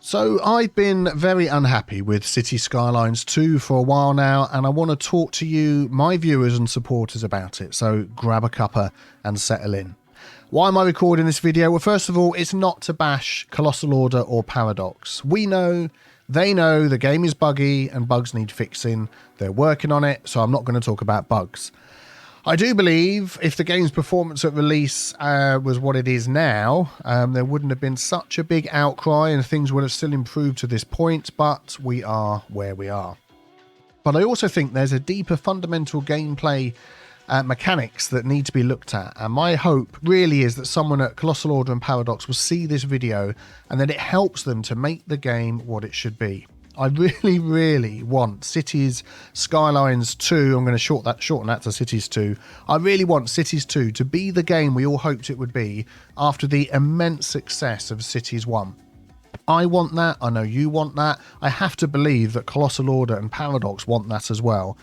So I've been very unhappy with Cities Skylines 2 for a while now, and I want to talk to you, my viewers and supporters, about it. So grab a cuppa and settle in. Why am I recording this video? Well, first of all, it's not to bash Colossal Order or Paradox. We know, they know the game is buggy and bugs need fixing. They're working on it, so I'm not going to talk about bugs. I do believe if the game's performance at release was what it is now, there wouldn't have been such a big outcry and things would have still improved to this point, but we are where we are. But I also think there's a deeper fundamental gameplay mechanics that need to be looked at, and my hope really is that someone at Colossal Order and Paradox will see this video and that it helps them to make the game what it should be. I really want Cities Skylines 2, I'm going to shorten that to Cities 2. I really want Cities 2 to be the game we all hoped it would be after the immense success of Cities 1. I want that, I know you want that, I have to believe that Colossal Order and Paradox want that as well.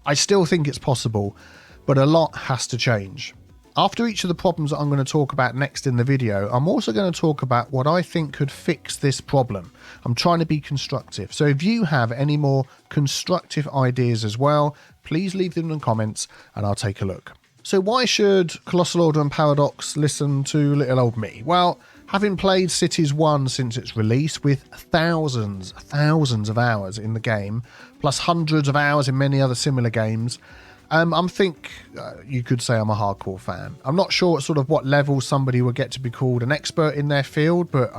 I still think it's possible, but a lot has to change. After each of the problems that I'm going to talk about next in the video, I'm also going to talk about what I think could fix this problem. I'm trying to be constructive. So if you have any more constructive ideas as well, please leave them in the comments and I'll take a look. So why should Colossal Order and Paradox listen to little old me? Well, having played Cities 1 since its release with thousands of hours in the game, plus hundreds of hours in many other similar games, you could say I'm a hardcore fan. I'm not sure what level somebody would get to be called an expert in their field, but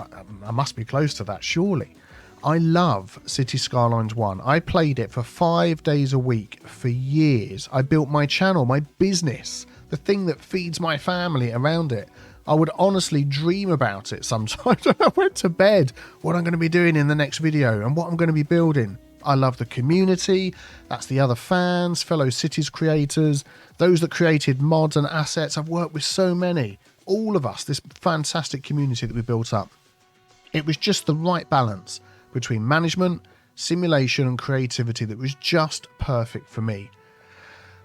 I must be close to that, surely. I love Cities Skylines 1. I played it for 5 days a week for years. I built my channel, my business, the thing that feeds my family around it. I would honestly dream about it sometimes when I went to bed, what I'm going to be doing in the next video and what I'm going to be building. I love the community, that's the other fans, fellow Cities creators, those that created mods and assets. I've worked with so many, all of us, this fantastic community that we built up. It was just the right balance between management, simulation and creativity that was just perfect for me.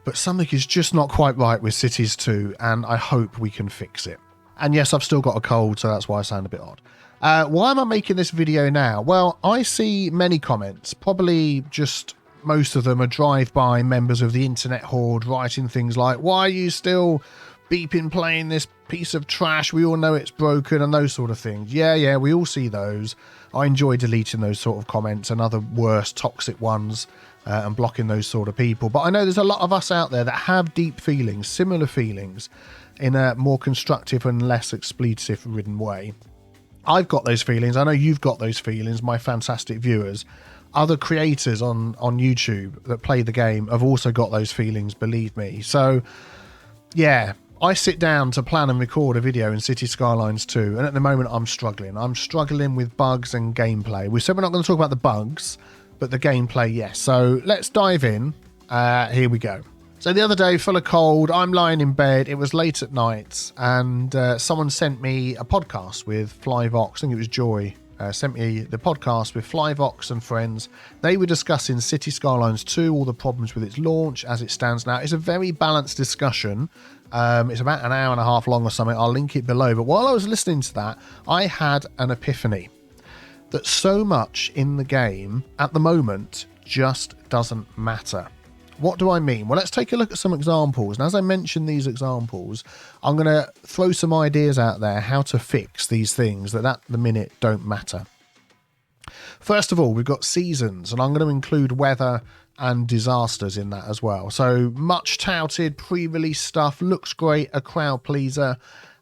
But something is just not quite right with Cities 2 and I hope we can fix it. And yes, I've still got a cold, so that's why I sound a bit odd. Why am I making this video now? Well, I see many comments, probably just most of them are drive-by members of the internet horde writing things like, why are you still beeping playing this piece of trash? We all know it's broken and those sort of things. Yeah, we all see those. I enjoy deleting those sort of comments and other worse toxic ones and blocking those sort of people. But I know there's a lot of us out there that have deep feelings, similar feelings, in a more constructive and less expletive-ridden way. I've got those feelings. I know you've got those feelings, my fantastic viewers. Other creators on YouTube that play the game have also got those feelings, believe me. So, yeah, I sit down to plan and record a video in Cities Skylines 2, and at the moment I'm struggling. I'm struggling with bugs and gameplay. We said we're not going to talk about the bugs, but the gameplay, yes. So let's dive in. Here we go. So the other day, full of cold, I'm lying in bed, it was late at night, and someone sent me a podcast with Flyvox, I think it was Joy, sent me the podcast with Flyvox and friends. They were discussing Cities Skylines 2, all the problems with its launch as it stands now. It's a very balanced discussion. It's about an hour and a half long or something. I'll link it below. But while I was listening to that, I had an epiphany that so much in the game at the moment just doesn't matter. What do I mean? Well, let's take a look at some examples. And as I mention these examples, I'm going to throw some ideas out there how to fix these things that at the minute don't matter. First of all, we've got seasons, and I'm going to include weather and disasters in that as well. So much touted pre-release stuff, looks great, a crowd pleaser.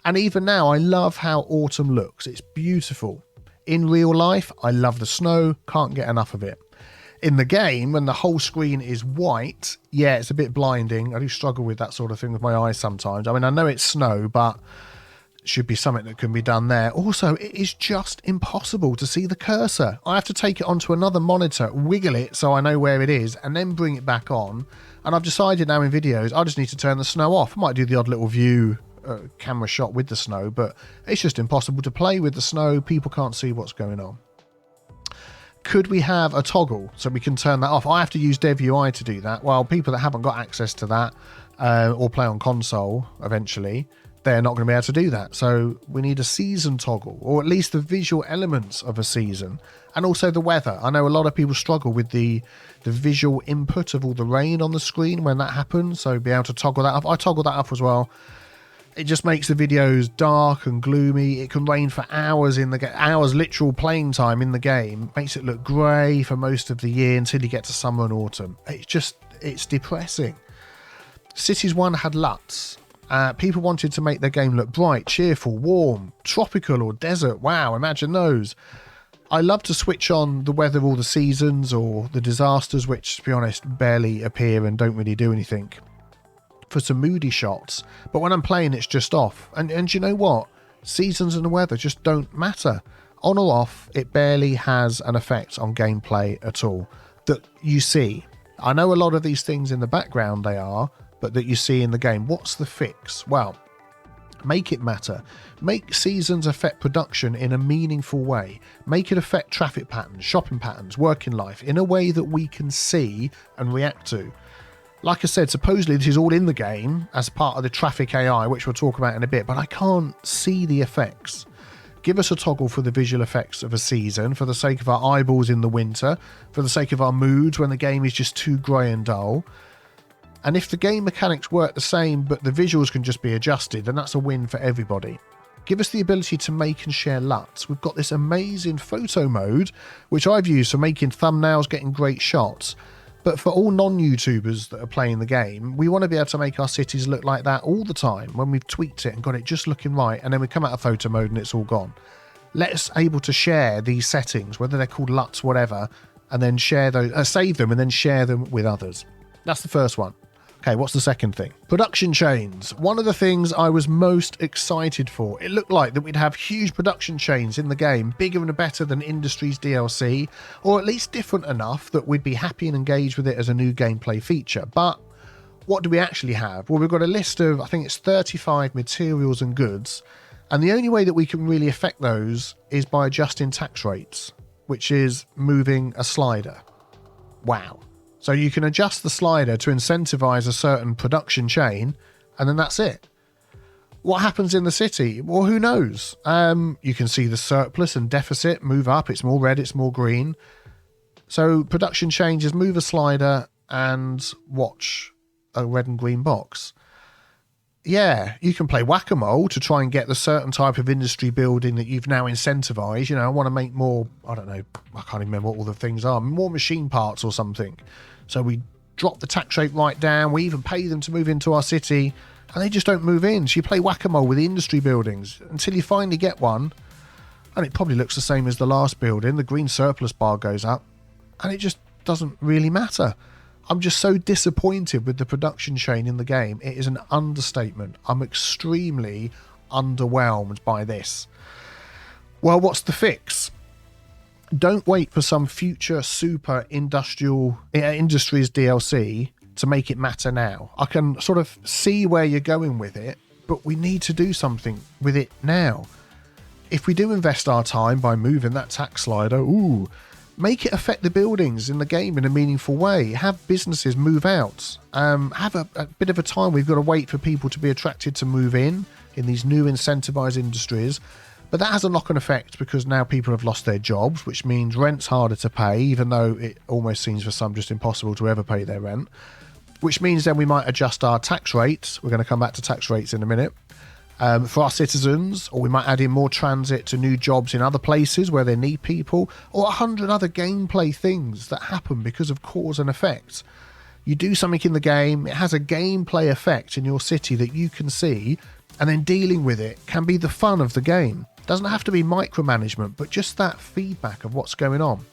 And even now, I love how autumn looks. It's beautiful. In real life, I love the snow, can't get enough of it. In the game, when the whole screen is white, yeah, it's a bit blinding. I do struggle with that sort of thing with my eyes sometimes. I mean, I know it's snow, but it should be something that can be done there. Also, it is just impossible to see the cursor. I have to take it onto another monitor, wiggle it so I know where it is, and then bring it back on. And I've decided now in videos, I just need to turn the snow off. I might do the odd little view camera shot with the snow, but it's just impossible to play with the snow. People can't see what's going on. Could we have a toggle so we can turn that off? I have to use DevUI to do that. Well, people that haven't got access to that or play on console eventually, they're not going to be able to do that. So we need a season toggle, or at least the visual elements of a season, and also the weather. I know a lot of people struggle with the visual input of all the rain on the screen when that happens, so be able to toggle that up. I toggle that up as well. It just makes the videos dark and gloomy. It can rain for hours in the hours literal playing time in the game. Makes it look grey for most of the year until you get to summer and autumn. It's depressing. Cities 1 had LUTs. People wanted to make their game look bright, cheerful, warm, tropical or desert. Wow, imagine those. I love to switch on the weather all the seasons or the disasters, which, to be honest, barely appear and don't really do anything, for some moody shots. But when I'm playing, it's just off. And you know what? Seasons and the weather just don't matter. On or off, it barely has an effect on gameplay at all that you see. I know a lot of these things in the background they are, but that you see in the game. What's the fix? Well, make it matter. Make seasons affect production in a meaningful way. Make it affect traffic patterns, shopping patterns, working life in a way that we can see and react to. Like I said, supposedly this is all in the game as part of the traffic AI, which we'll talk about in a bit, but I can't see the effects. Give us a toggle for the visual effects of a season, for the sake of our eyeballs in the winter, for the sake of our moods when the game is just too grey and dull. And if the game mechanics work the same, but the visuals can just be adjusted, then that's a win for everybody. Give us the ability to make and share LUTs. We've got this amazing photo mode, which I've used for making thumbnails, getting great shots. But for all non-YouTubers that are playing the game, we want to be able to make our cities look like that all the time when we've tweaked it and got it just looking right, and then we come out of photo mode and it's all gone. Let us able to share these settings, whether they're called LUTs, whatever, and then share those, save them and then share them with others. That's the first one. Okay, what's the second thing? Production chains. One of the things I was most excited for. It looked like that we'd have huge production chains in the game, bigger and better than Industries DLC, or at least different enough that we'd be happy and engaged with it as a new gameplay feature. But what do we actually have? Well, we've got a list of, I think it's 35 materials and goods, and the only way that we can really affect those is by adjusting tax rates, which is moving a slider. Wow. So you can adjust the slider to incentivize a certain production chain, and then that's it. What happens in the city? Well, who knows? You can see the surplus and deficit move up. It's more red, it's more green. So production changes, move a slider and watch a red and green box. Yeah, you can play whack-a-mole to try and get the certain type of industry building that you've now incentivized. You know, I want to make more, I don't know, I can't even remember what all the things are, more machine parts or something. So we drop the tax rate right down. We even pay them to move into our city, and they just don't move in. So you play whack-a-mole with the industry buildings until you finally get one, and it probably looks the same as the last building. The green surplus bar goes up, and it just doesn't really matter. I'm just so disappointed with the production chain in the game. It is an understatement. I'm extremely underwhelmed by this. Well, what's the fix? Don't wait for some future super industries DLC to make it matter now. I can sort of see where you're going with it, but we need to do something with it now. If we do invest our time by moving that tax slider, make it affect the buildings in the game in a meaningful way. Have businesses move out. Have a bit of a time. We've got to wait for people to be attracted to move in these new incentivized industries. But that has a knock-on effect because now people have lost their jobs, which means rent's harder to pay, even though it almost seems for some just impossible to ever pay their rent. Which means then we might adjust our tax rates. We're going to come back to tax rates in a minute. For our citizens, or we might add in more transit to new jobs in other places where they need people, or 100 other gameplay things that happen because of cause and effect. You do something in the game, it has a gameplay effect in your city that you can see, and then dealing with it can be the fun of the game. Doesn't have to be micromanagement, but just that feedback of what's going on.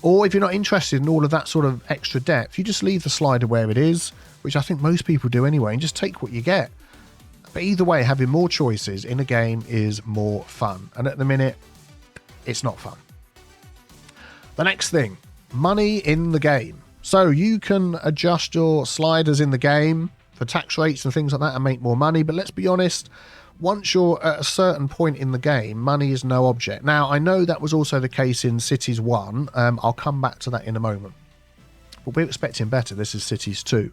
Or if you're not interested in all of that sort of extra depth, you just leave the slider where it is, which I think most people do anyway, and just take what you get. But either way, having more choices in a game is more fun. And at the minute, it's not fun. The next thing, money in the game. So you can adjust your sliders in the game for tax rates and things like that and make more money. But let's be honest, once you're at a certain point in the game, money is no object. Now, I know that was also the case in Cities 1. I'll come back to that in a moment. But we're expecting better. This is Cities 2.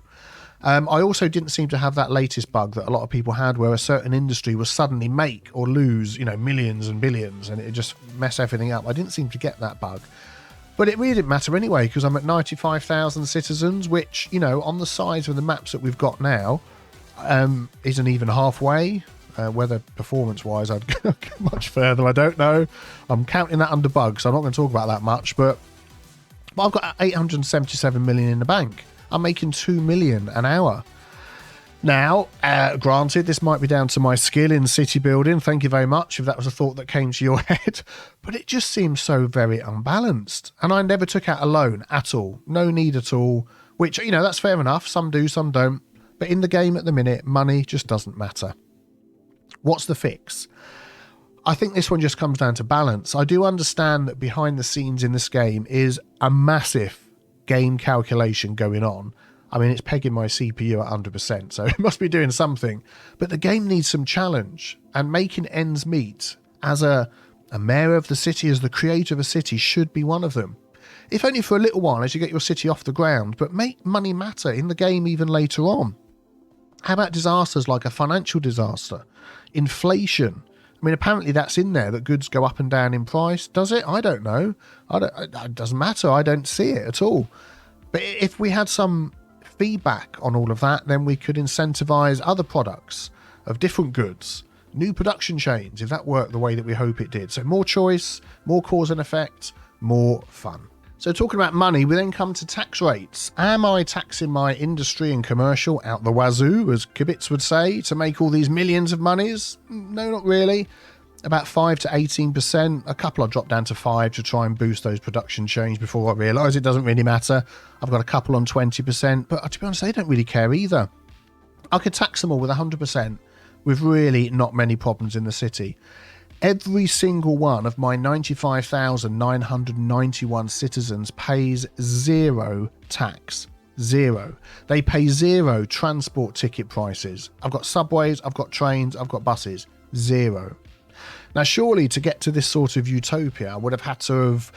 I also didn't seem to have that latest bug that a lot of people had, where a certain industry will suddenly make or lose, millions and billions, and it just mess everything up. I didn't seem to get that bug. But it really didn't matter anyway, because I'm at 95,000 citizens, which, on the size of the maps that we've got now, isn't even halfway. Whether performance-wise I'd go much further, I don't know. I'm counting that under bugs, so I'm not going to talk about that much. But I've got 877 million in the bank. I'm making 2 million an hour. Now, granted, this might be down to my skill in city building. Thank you very much if that was a thought that came to your head. But it just seems so very unbalanced. And I never took out a loan at all. No need at all. Which, that's fair enough. Some do, some don't. But in the game at the minute, money just doesn't matter. What's the fix? I think this one just comes down to balance. I do understand that behind the scenes in this game is a massive game calculation going on. I mean, it's pegging my CPU at 100%, so it must be doing something. But the game needs some challenge, and making ends meet as a mayor of the city, as the creator of a city, should be one of them. If only for a little while as you get your city off the ground, but make money matter in the game even later on. How about disasters like a financial disaster? Inflation. I mean, apparently that's in there, that goods go up and down in price. Does it? I don't know. It doesn't matter. I don't see it at all. But if we had some feedback on all of that, then we could incentivize other products of different goods, new production chains, if that worked the way that we hope it did. So more choice, more cause and effect, more fun. So talking about money, we then come to tax rates. Am I taxing my industry and commercial out the wazoo, as Kibitz would say, to make all these millions of monies? No, not really. About 5 to 18%. A couple I dropped down to 5 to try and boost those production chains before I realise it doesn't really matter. I've got a couple on 20%, but to be honest, they don't really care either. I could tax them all with 100% with really not many problems in the city. Every single one of my 95,991 citizens pays zero tax. Zero. They pay zero transport ticket prices. I've got subways, I've got trains, I've got buses. Zero. Now, surely to get to this sort of utopia, I would have had to have,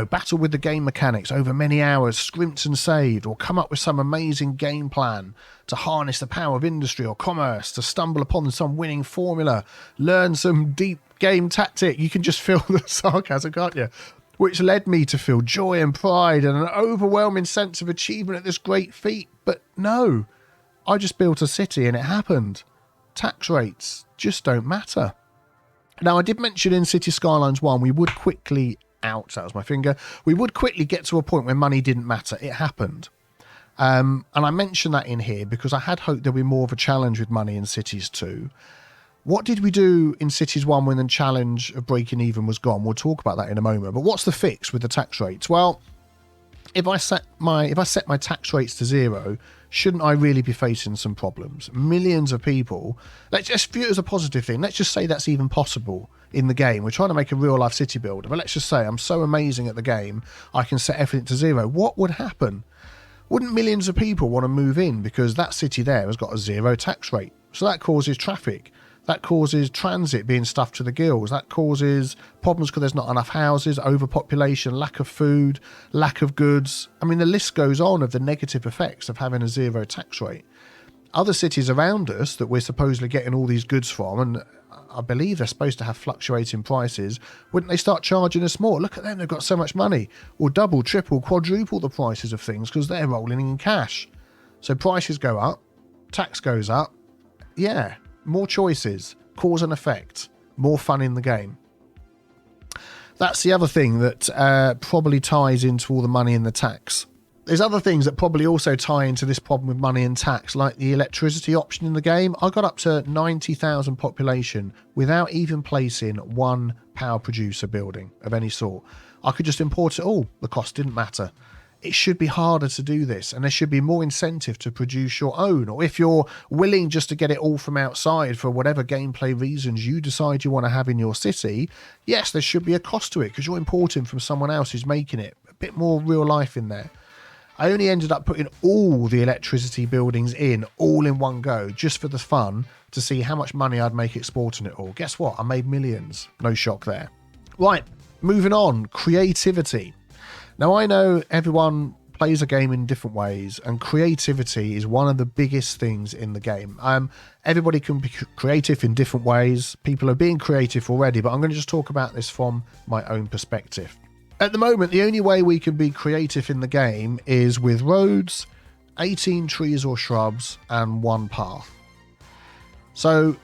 battled with the game mechanics over many hours, scrimped and saved, or come up with some amazing game plan to harness the power of industry or commerce, to stumble upon some winning formula, learn some deep game tactic. You can just feel the sarcasm, can't you? Which led me to feel joy and pride and an overwhelming sense of achievement at this great feat. But no, I just built a city and it happened. Tax rates just don't matter. Now, I did mention in Cities Skylines 1, we would quickly, ouch, that was my finger, we would quickly get to a point where money didn't matter. It happened. And I mentioned that in here because I had hoped there'd be more of a challenge with money in Cities 2. What did we do in Cities 1 when the challenge of breaking even was gone? We'll talk about that in a moment. But what's the fix with the tax rates? Well, if I set my tax rates to zero, shouldn't I really be facing some problems? Millions of people, let's just view it as a positive thing. Let's just say that's even possible in the game. We're trying to make a real life city builder, but let's just say I'm so amazing at the game, I can set everything to zero. What would happen? Wouldn't millions of people want to move in because that city there has got a zero tax rate? So that causes traffic. That causes transit being stuffed to the gills. That causes problems because there's not enough houses, overpopulation, lack of food, lack of goods. I mean, the list goes on of the negative effects of having a zero tax rate. Other cities around us that we're supposedly getting all these goods from, and I believe they're supposed to have fluctuating prices, wouldn't they start charging us more? Look at them, they've got so much money. Or double, triple, quadruple the prices of things because they're rolling in cash. So prices go up, tax goes up. Yeah. More choices, cause and effect, more fun in the game. That's the other thing that probably ties into all the money in the tax. There's other things that probably also tie into this problem with money and tax, like the electricity option in the game. I got up to 90,000 population without even placing one power producer building of any sort. I could just import it all. The cost didn't matter. It should be harder to do this, and there should be more incentive to produce your own. Or if you're willing just to get it all from outside for whatever gameplay reasons you decide you want to have in your city, yes, there should be a cost to it because you're importing from someone else who's making it. A bit more real life in there. I only ended up putting all the electricity buildings in all in one go just for the fun to see how much money I'd make exporting it all. Guess what? I made millions. No shock there. Right, moving on. Creativity. Now, I know everyone plays a game in different ways, and creativity is one of the biggest things in the game. Everybody can be creative in different ways. People are being creative already, but I'm going to just talk about this from my own perspective. At the moment, the only way we can be creative in the game is with roads, 18 trees or shrubs, and one path. So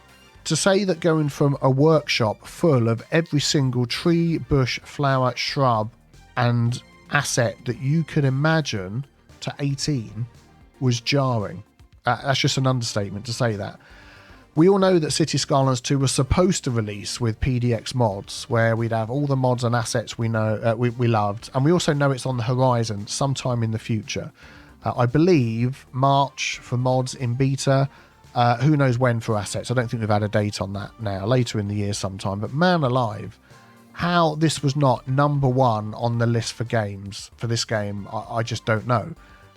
to say that going from a workshop full of every single tree, bush, flower, shrub, and asset that you could imagine to 18 was jarring. That's just an understatement to say that. We all know that Cities Skylines 2 was supposed to release with PDX mods, where we'd have all the mods and assets we know we loved, and we also know it's on the horizon sometime in the future. I believe March for mods in beta. Who knows when for assets? I don't think we've had a date on that now. Later in the year sometime. But man alive, how this was not number one on the list for games for this game, I just don't know.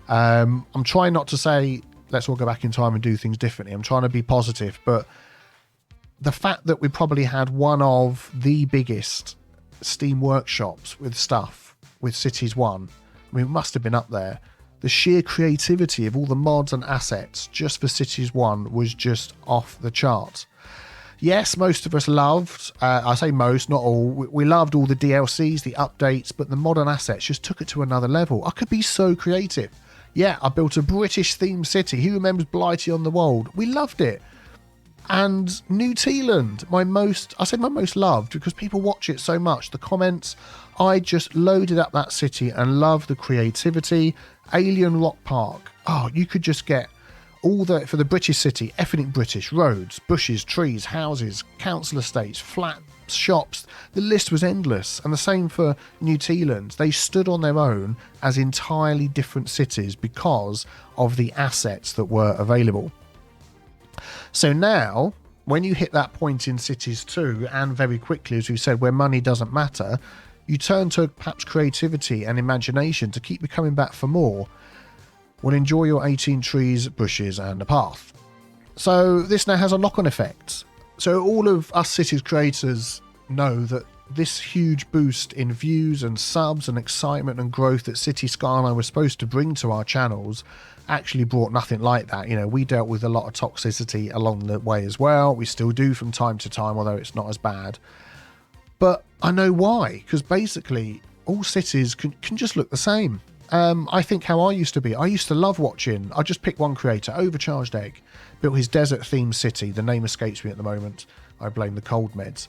I'm trying not to say let's all go back in time and do things differently. I'm trying to be positive, but the fact that we probably had one of the biggest Steam workshops with stuff with Cities 1, I mean, it must have been up there. The sheer creativity of all the mods and assets just for Cities 1 was just off the charts. Yes, most of us loved, I say most, not all, we loved all the DLCs, the updates, but the modern assets just took it to another level. I could be so creative. Yeah, I built a British themed city. Who remembers Blighty on the Wold? We loved it. And New Zealand, my most loved, because people watch it so much. The comments, I just loaded up that city and loved the creativity. Alien Rock Park. Oh, you could just get all the, for the British city, everything British. Roads, bushes, trees, houses, council estates, flats, shops. The list was endless. And the same for New Zealand. They stood on their own as entirely different cities because of the assets that were available. So now, when you hit that point in Cities 2, and very quickly, as we said, where money doesn't matter, you turn to perhaps creativity and imagination to keep you coming back for more. Well, enjoy your 18 trees, bushes, and a path. So this now has a knock-on effect. So all of us Cities creators know that this huge boost in views and subs and excitement and growth that Cities Skyline was supposed to bring to our channels actually brought nothing like that. You know, we dealt with a lot of toxicity along the way as well. We still do from time to time, although it's not as bad. But I know why, because basically all cities can just look the same. I think how I used to be, I used to love watching, I just picked one creator, Overcharged Egg, built his desert themed city. The name escapes me at the moment. I blame the cold meds.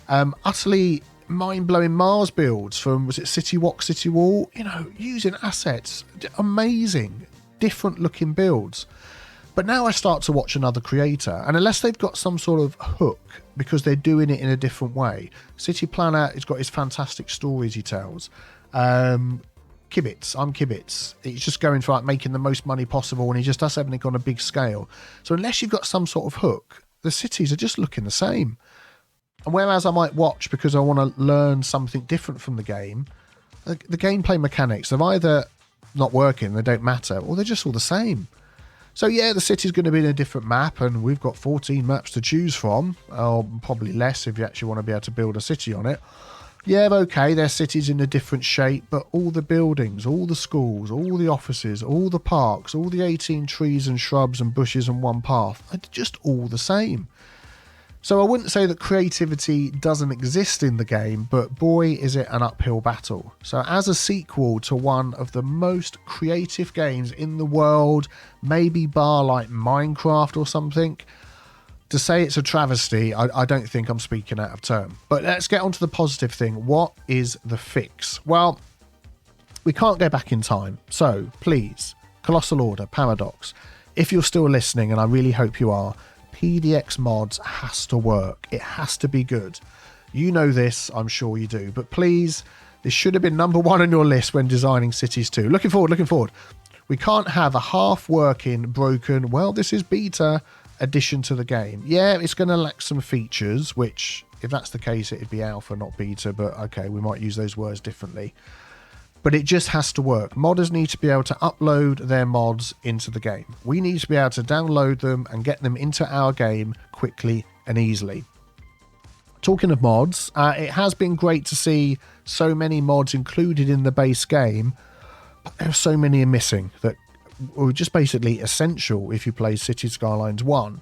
Utterly mind-blowing Mars builds from, was it City Walk, City Wall? You know, using assets, amazing, different looking builds. But now I start to watch another creator, and unless they've got some sort of hook because they're doing it in a different way. City Planner has got his fantastic stories he tells. Kibitz, I'm Kibitz. He's just going for like making the most money possible, and he just does everything on a big scale. So unless you've got some sort of hook, the cities are just looking the same. And whereas I might watch because I want to learn something different from the game, the gameplay mechanics are either not working, they don't matter, or they're just all the same. So yeah, the city's going to be in a different map, and we've got 14 maps to choose from, or probably less if you actually want to be able to build a city on it. Yeah, okay, their city's in a different shape, but all the buildings, all the schools, all the offices, all the parks, all the 18 trees and shrubs and bushes and one path are just all the same. So I wouldn't say that creativity doesn't exist in the game, but boy is it an uphill battle. So as a sequel to one of the most creative games in the world, maybe bar like Minecraft or something, to say it's a travesty, I don't think I'm speaking out of turn. But let's get on to the positive thing. What is the fix? Well, we can't go back in time. So please, Colossal Order, Paradox, if you're still listening, and I really hope you are, PDX mods has to work. It has to be good. You know this, I'm sure you do. But please, this should have been number one on your list when designing Cities 2. Looking forward. We can't have a half-working, broken, well, this is beta addition to the game. Yeah, it's going to lack some features, which, if that's the case, it'd be alpha, not beta. But okay, we might use those words differently. But it just has to work. Modders need to be able to upload their mods into the game. We need to be able to download them and get them into our game quickly and easily. Talking of mods, it has been great to see so many mods included in the base game. There are so many are missing that were just basically essential if you play Cities Skylines 1.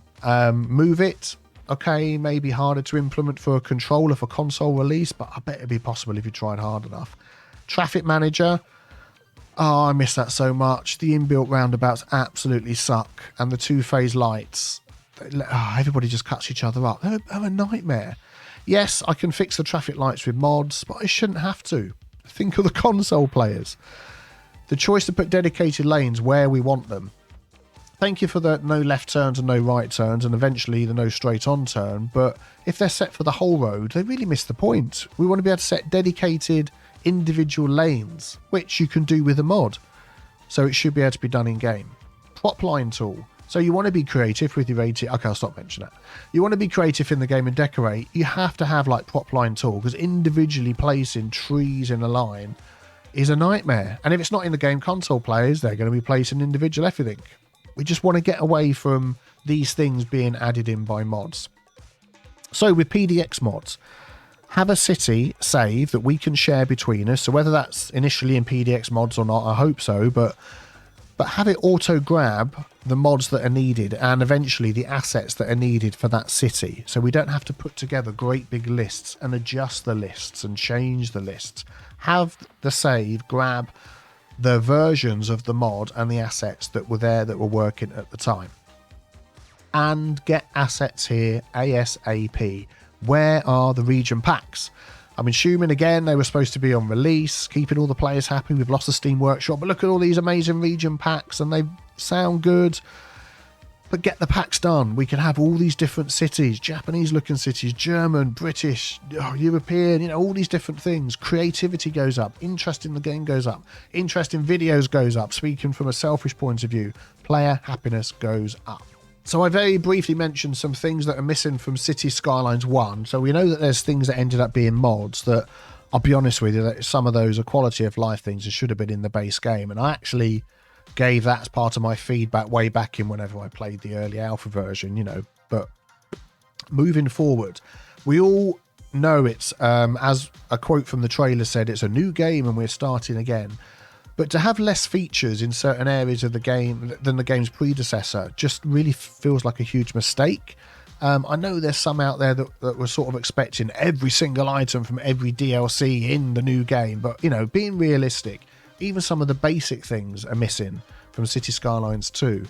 Move it, okay, maybe harder to implement for a controller for console release, but I bet it'd be possible if you tried hard enough. Traffic Manager, oh, I miss that so much. The inbuilt roundabouts absolutely suck, and the two-phase lights, everybody just cuts each other up. They're a nightmare. Yes, I can fix the traffic lights with mods, but I shouldn't have to. Think of the console players. The choice to put dedicated lanes where we want them. Thank you for the no left turns and no right turns, and eventually the no straight on turn, but if they're set for the whole road, they really miss the point. We want to be able to set dedicated individual lanes, which you can do with a mod, so it should be able to be done in game. Prop line tool. So you want to be creative with your 80. Okay, I'll stop mentioning that. You want to be creative in the game and decorate. You have to have like prop line tool, because individually placing trees in a line is a nightmare. And if it's not in the game, console players, they're going to be placing individual everything. We just want to get away from these things being added in by mods. So with PDX mods, have a city save that we can share between us. So whether that's initially in PDX mods or not, I hope so, but have it auto grab the mods that are needed and eventually the assets that are needed for that city. So we don't have to put together great big lists and adjust the lists and change the lists. Have the save grab the versions of the mod and the assets that were there that were working at the time. And get assets here ASAP. Where are the region packs? I'm assuming again they were supposed to be on release, keeping all the players happy. We've lost the Steam Workshop, but look at all these amazing region packs and they sound good. But get the packs done. We can have all these different cities, Japanese looking cities, German, British, European, all these different things. Creativity goes up, interest in the game goes up, interest in videos goes up. Speaking from a selfish point of view, player happiness goes up. So I very briefly mentioned some things that are missing from Cities Skylines 1. So we know that there's things that ended up being mods that, I'll be honest with you, that some of those are quality of life things that should have been in the base game. And I actually gave that as part of my feedback way back in whenever I played the early alpha version, But moving forward, we all know it's, as a quote from the trailer said, it's a new game and we're starting again. But to have less features in certain areas of the game than the game's predecessor just really feels like a huge mistake. I know there's some out there that were sort of expecting every single item from every DLC in the new game. But, being realistic, even some of the basic things are missing from Cities Skylines 2.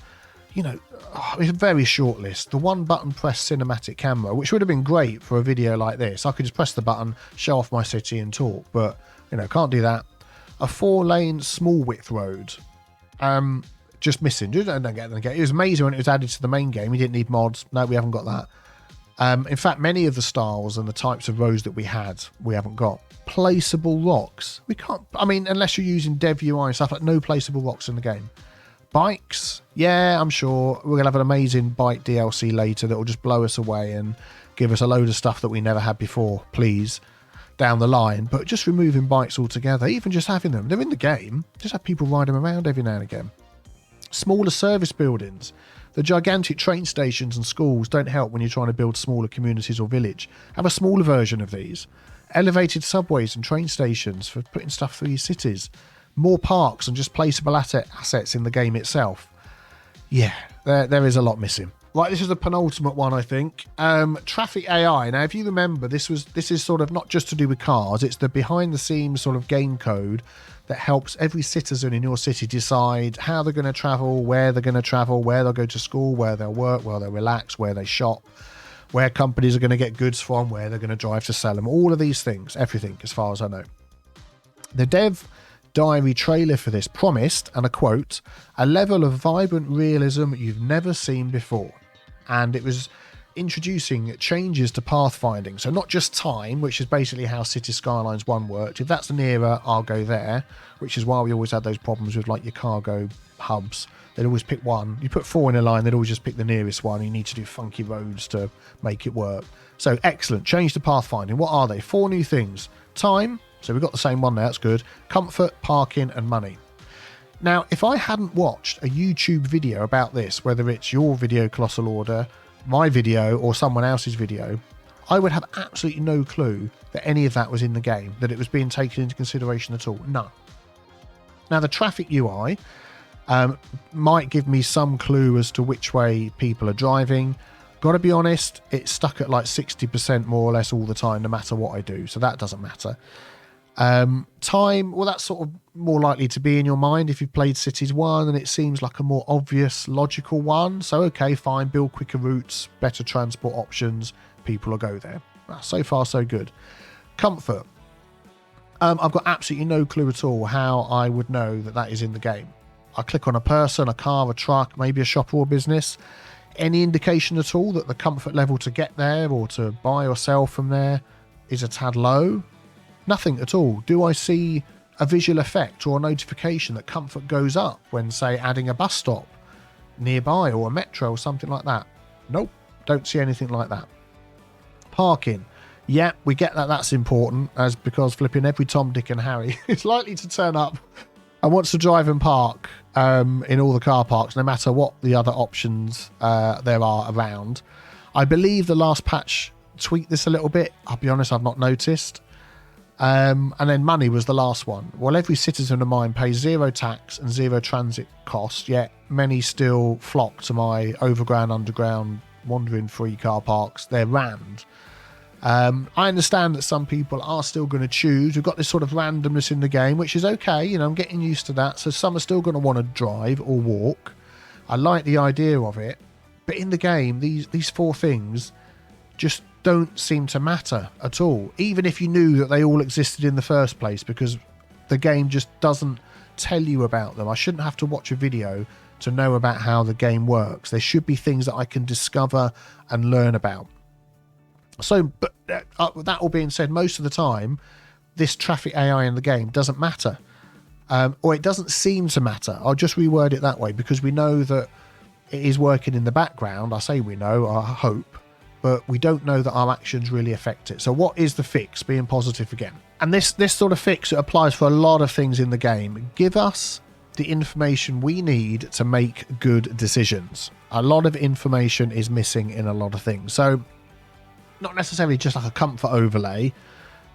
It's a very short list. The one button press cinematic camera, which would have been great for a video like this. I could just press the button, show off my city and talk. But, can't do that. A 4-lane small width road, just missing. Don't get them. It was amazing when it was added to the main game. We didn't need mods. No, we haven't got that. In fact, many of the styles and the types of roads that we haven't got. Placeable rocks. We can't. Unless you're using Dev UI and stuff, like no placeable rocks in the game. Bikes. Yeah, I'm sure we're gonna have an amazing bike DLC later that will just blow us away and give us a load of stuff that we never had before. Please. Down the line, but just removing bikes altogether, even just having them, they're in the game, just have people ride them around every now and again. Smaller service buildings. The gigantic train stations and schools don't help when you're trying to build smaller communities or village. Have a smaller version of these. Elevated subways and train stations for putting stuff through your cities. More parks and just placeable assets in the game itself. Yeah, there is a lot missing. Right, this is the penultimate one, I think. Traffic AI. Now, if you remember, this is sort of not just to do with cars. It's the behind-the-scenes sort of game code that helps every citizen in your city decide how they're going to travel, where they're going to travel, where they'll go to school, where they'll work, where they'll relax, where they shop, where companies are going to get goods from, where they're going to drive to sell them. All of these things, everything, as far as I know. The dev diary trailer for this promised, and I quote, a level of vibrant realism you've never seen before. And it was introducing changes to pathfinding. So not just time, which is basically how Cities Skylines 1 worked. If that's nearer, I'll go there, which is why we always had those problems with like your cargo hubs. They'd always pick one. You put 4 in a line, they'd always just pick the nearest one. You need to do funky roads to make it work. So excellent. Change to pathfinding. What are they? 4 new things. Time. So we've got the same one there. That's good. Comfort, parking, and money. Now, if I hadn't watched a YouTube video about this, whether it's your video, Colossal Order, my video, or someone else's video, I would have absolutely no clue that any of that was in the game, that it was being taken into consideration at all. None. Now, the traffic UI might give me some clue as to which way people are driving. Gotta be honest, it's stuck at like 60% more or less all the time, no matter what I do, so that doesn't matter. Time, well, that's sort of more likely to be in your mind if you've played Cities 1, and it seems like a more obvious, logical one. So, okay, fine, build quicker routes, better transport options, people will go there. So far, so good. Comfort. I've got absolutely no clue at all how I would know that that is in the game. I click on a person, a car, a truck, maybe a shop or a business. Any indication at all that the comfort level to get there or to buy or sell from there is a tad low? Nothing at all. Do I see a visual effect or a notification that comfort goes up when, say, adding a bus stop nearby or a metro or something like that? Nope, don't see anything like that. Parking. Yeah, we get that that's important, as because flipping every Tom, Dick and Harry is likely to turn up and wants to drive and park in all the car parks, no matter what the other options there are around. I believe the last patch tweaked this a little bit. I'll be honest, I've not noticed. And then money was the last one. Well, every citizen of mine pays 0 tax and 0 transit cost, yet many still flock to my overground, underground, wandering free car parks. They're rammed. I understand that some people are still going to choose. We've got this sort of randomness in the game, which is okay. You know, I'm getting used to that. So some are still going to want to drive or walk. I like the idea of it. But in the game, these 4 things just don't seem to matter at all, even if you knew that they all existed in the first place, because the game just doesn't tell you about them. I shouldn't have to watch a video to know about how the game works. There should be things that I can discover and learn about. So, but that all being said, most of the time, this traffic AI in the game doesn't matter, or it doesn't seem to matter. I'll just reword it that way, because we know that it is working in the background. I say we know, I hope, but we don't know that our actions really affect it. So what is the fix? Being positive again. And this sort of fix, it applies for a lot of things in the game. Give us the information we need to make good decisions. A lot of information is missing in a lot of things. So not necessarily just like a comfort overlay,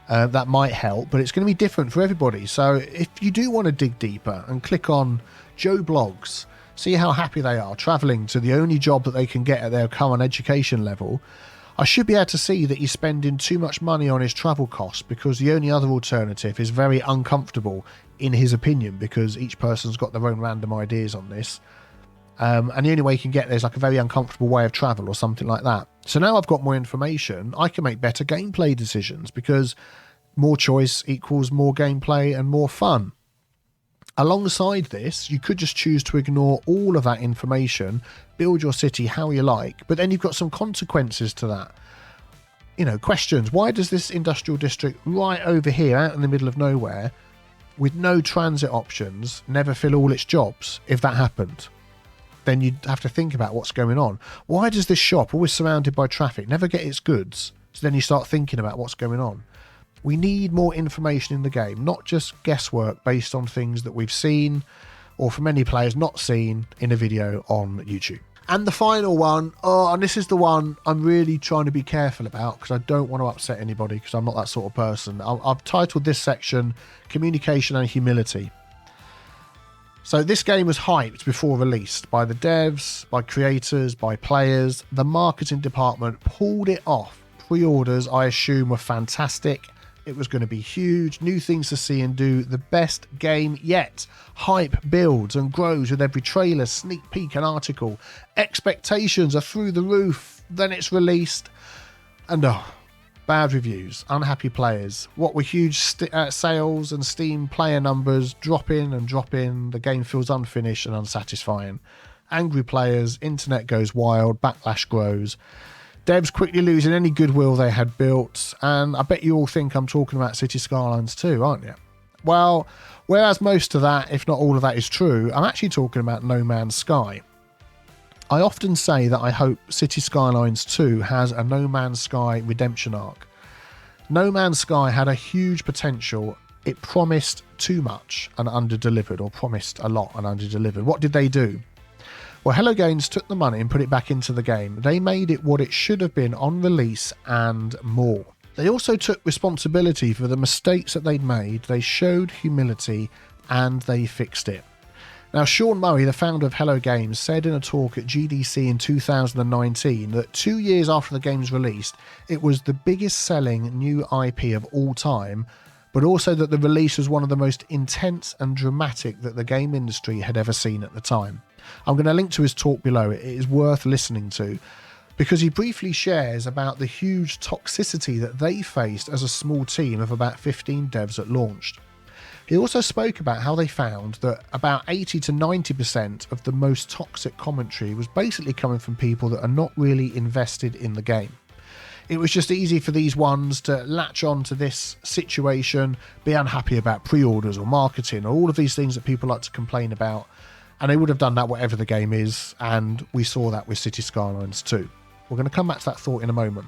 that might help, but it's going to be different for everybody. So if you do want to dig deeper and click on Joe Blogs, see how happy they are traveling to the only job that they can get at their current education level, I should be able to see that he's spending too much money on his travel costs, because the only other alternative is very uncomfortable in his opinion, because each person's got their own random ideas on this. And the only way you can get there is like a very uncomfortable way of travel or something like that. So now I've got more information, I can make better gameplay decisions, because more choice equals more gameplay and more fun. Alongside this, you could just choose to ignore all of that information, build your city how you like, but then you've got some consequences to that. You know, questions. Why does this industrial district right over here out in the middle of nowhere with no transit options never fill all its jobs? If that happened, then you'd have to think about what's going on. Why does this shop, always surrounded by traffic, never get its goods? So then you start thinking about what's going on. We need more information in the game, not just guesswork based on things that we've seen, or for many players not seen in a video on YouTube. And the final one, and this is the one I'm really trying to be careful about, because I don't want to upset anybody, because I'm not that sort of person. I've titled this section Communication and Humility. So this game was hyped before release by the devs, by creators, by players. The marketing department pulled it off. Pre-orders, I assume, were fantastic. It was going to be huge, new things to see and do, the best game yet. Hype builds and grows with every trailer, sneak peek and article. Expectations are through the roof. Then it's released and bad reviews, unhappy players. What were huge sales and Steam player numbers drop in. The game feels unfinished and unsatisfying. Angry players, internet goes wild, backlash grows. Devs quickly losing any goodwill they had built, and I bet you all think I'm talking about Cities Skylines too, aren't you? Well, whereas most of that, if not all of that, is true, I'm actually talking about No Man's Sky. I often say that I hope Cities Skylines 2 has a No Man's Sky redemption arc. No Man's Sky had a huge potential. It promised too much and under-delivered, or promised a lot and under-delivered. What did they do? Well, Hello Games took the money and put it back into the game. They made it what it should have been on release and more. They also took responsibility for the mistakes that they'd made. They showed humility and they fixed it. Now, Sean Murray, the founder of Hello Games, said in a talk at GDC in 2019 that 2 years after the game's released, it was the biggest selling new IP of all time, but also that the release was one of the most intense and dramatic that the game industry had ever seen at the time. I'm going to link to his talk below. It is worth listening to, because he briefly shares about the huge toxicity that they faced as a small team of about 15 devs at launch. He also spoke about how they found that about 80 to 90% of the most toxic commentary was basically coming from people that are not really invested in the game. It was just easy for these ones to latch on to this situation, be unhappy about pre-orders or marketing or all of these things that people like to complain about, and they would have done that whatever the game is, and we saw that with Cities Skylines 2. We're going to come back to that thought in a moment.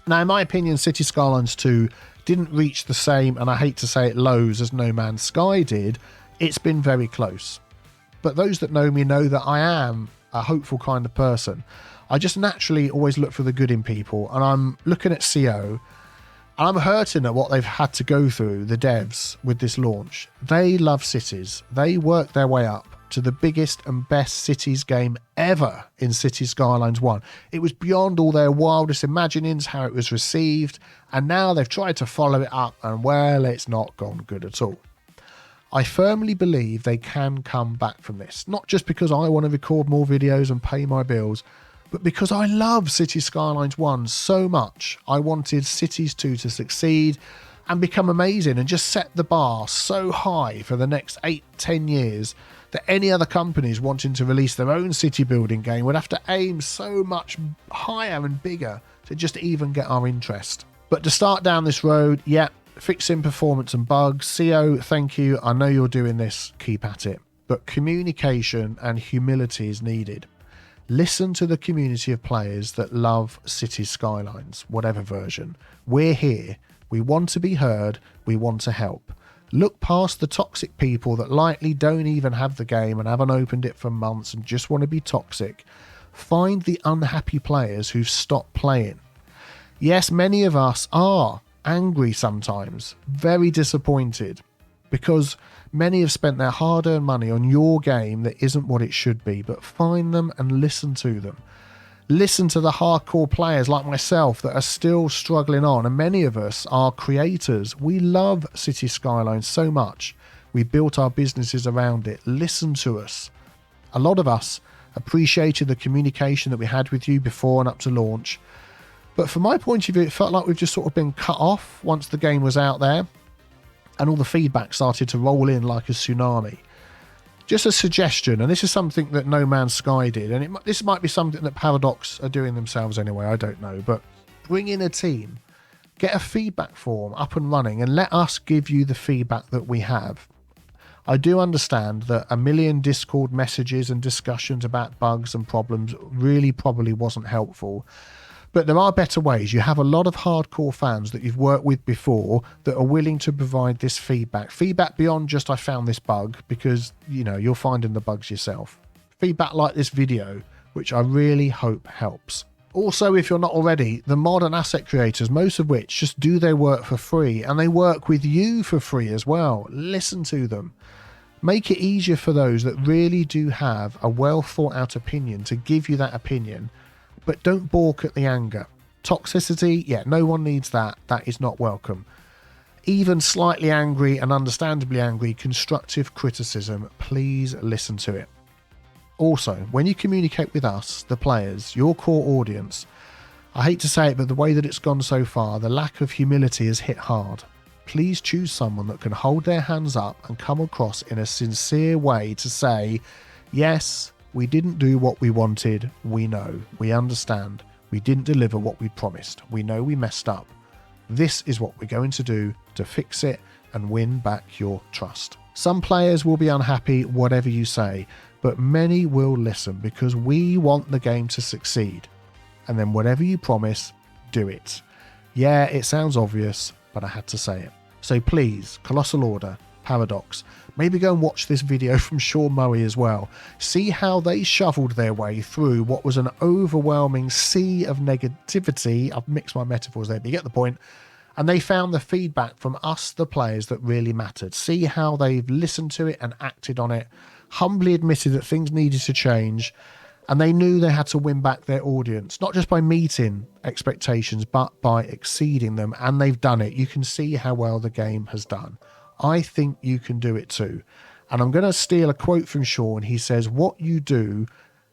Now, in my opinion, Cities Skylines 2 didn't reach the same, and I hate to say it, lows as No Man's Sky did. It's been very close. But those that know me know that I am a hopeful kind of person. I just naturally always look for the good in people, and I'm looking at CO, and I'm hurting at what they've had to go through, the devs, with this launch. They love Cities. They worked their way up to the biggest and best Cities game ever in Cities Skylines 1. It was beyond all their wildest imaginings how it was received, and now they've tried to follow it up, and well, it's not gone good at all. I firmly believe they can come back from this, not just because I want to record more videos and pay my bills, but because I love Cities Skylines 1 so much. I wanted Cities 2 to succeed and become amazing and just set the bar so high for the next 8-10 years that any other companies wanting to release their own city building game would have to aim so much higher and bigger to just even get our interest. But to start down this road, yeah, fixing performance and bugs. CO, thank you. I know you're doing this. Keep at it. But communication and humility is needed. Listen to the community of players that love Cities Skylines, whatever version. We're here. We want to be heard. We want to help. Look past the toxic people that likely don't even have the game and haven't opened it for months and just want to be toxic. Find the unhappy players who've stopped playing. Yes, many of us are angry sometimes, very disappointed, because many have spent their hard-earned money on your game that isn't what it should be, but find them and listen to them. Listen to the hardcore players like myself that are still struggling on, and many of us are creators. We love Cities Skylines so much. We built our businesses around it. Listen to us. A lot of us appreciated the communication that we had with you before and up to launch. But from my point of view, it felt like we've just sort of been cut off once the game was out there and all the feedback started to roll in like a tsunami. Just a suggestion, and this is something that No Man's Sky did, and this might be something that Paradox are doing themselves anyway, I don't know, but bring in a team, get a feedback form up and running, and let us give you the feedback that we have. I do understand that a million Discord messages and discussions about bugs and problems really probably wasn't helpful. But there are better ways. You have a lot of hardcore fans that you've worked with before that are willing to provide this feedback. Feedback beyond just I found this bug, because, you know, you're finding the bugs yourself. Feedback like this video, which I really hope helps. Also, if you're not already, the mod and asset creators, most of which just do their work for free, and they work with you for free as well. Listen to them. Make it easier for those that really do have a well thought out opinion to give you that opinion. But don't balk at the anger. Toxicity, yeah, no one needs that. That is not welcome. Even slightly angry and understandably angry, constructive criticism, please listen to it. Also, when you communicate with us, the players, your core audience, I hate to say it, but the way that it's gone so far, the lack of humility has hit hard. Please choose someone that can hold their hands up and come across in a sincere way to say, yes, we didn't do what we wanted. We know. We understand. We didn't deliver what we promised. We know we messed up. This is what we're going to do to fix it and win back your trust. Some players will be unhappy, whatever you say, but many will listen because we want the game to succeed. And then whatever you promise, do it. Yeah, it sounds obvious, but I had to say it. So please, Colossal Order, Paradox, maybe go and watch this video from Sean Murray as well. See how they shoveled their way through what was an overwhelming sea of negativity. I've mixed my metaphors there, but you get the point. And they found the feedback from us, the players, that really mattered. See how they've listened to it and acted on it, humbly admitted that things needed to change, and they knew they had to win back their audience, not just by meeting expectations, but by exceeding them. And they've done it. You can see how well the game has done. I think you can do it too. And I'm going to steal a quote from Sean. He says, "What you do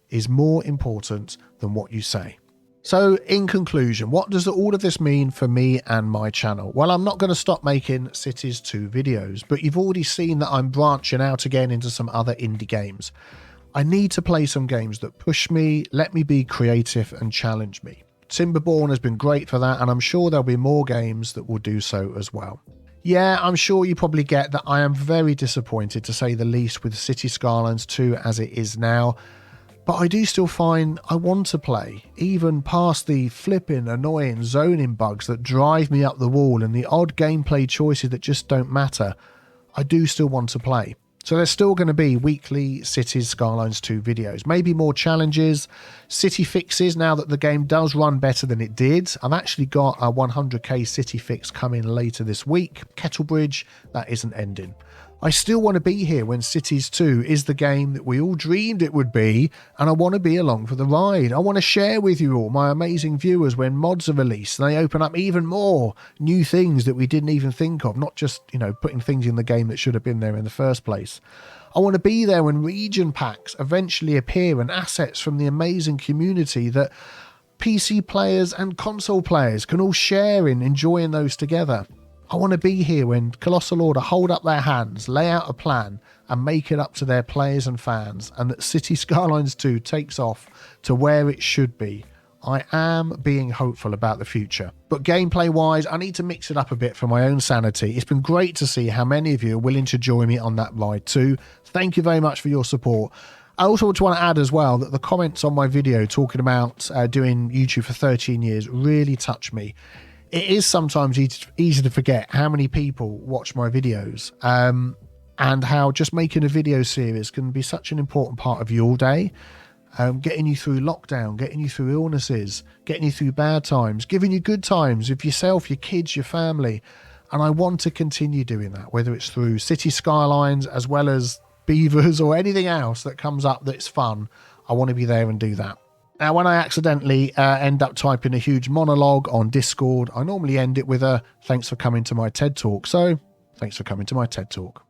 is more important than what you say." So in conclusion, what does all of this mean for me and my channel? Well, I'm not going to stop making Cities 2 videos, but you've already seen that I'm branching out again into some other indie games. I need to play some games that push me, let me be creative and challenge me. Timberborn has been great for that, and I'm sure there'll be more games that will do so as well. Yeah, I'm sure you probably get that I am very disappointed, to say the least, with Cities Skylines 2 as it is now. But I do still find I want to play, even past the flipping, annoying zoning bugs that drive me up the wall and the odd gameplay choices that just don't matter. I do still want to play. So there's still going to be weekly Cities Skylines 2 videos, maybe more challenges, city fixes now that the game does run better than it did. I've actually got a 100k city fix coming later this week. Kettlebridge, that isn't ending. I still want to be here when Cities 2 is the game that we all dreamed it would be, and I want to be along for the ride. I want to share with you all, my amazing viewers, when mods are released and they open up even more new things that we didn't even think of, not just, putting things in the game that should have been there in the first place. I want to be there when region packs eventually appear and assets from the amazing community that PC players and console players can all share in, enjoying those together. I want to be here when Colossal Order hold up their hands, lay out a plan and make it up to their players and fans, and that Cities Skylines 2 takes off to where it should be. I am being hopeful about the future. But gameplay wise, I need to mix it up a bit for my own sanity. It's been great to see how many of you are willing to join me on that ride too. Thank you very much for your support. I also want to add as well that the comments on my video talking about doing YouTube for 13 years really touch me. It is sometimes easy to forget how many people watch my videos, and how just making a video series can be such an important part of your day, getting you through lockdown, getting you through illnesses, getting you through bad times, giving you good times with yourself, your kids, your family. And I want to continue doing that, whether it's through City Skylines as well as beavers or anything else that comes up that's fun. I want to be there and do that. Now, when I accidentally end up typing a huge monologue on Discord, I normally end it with a "thanks for coming to my TED Talk." So, thanks for coming to my TED Talk.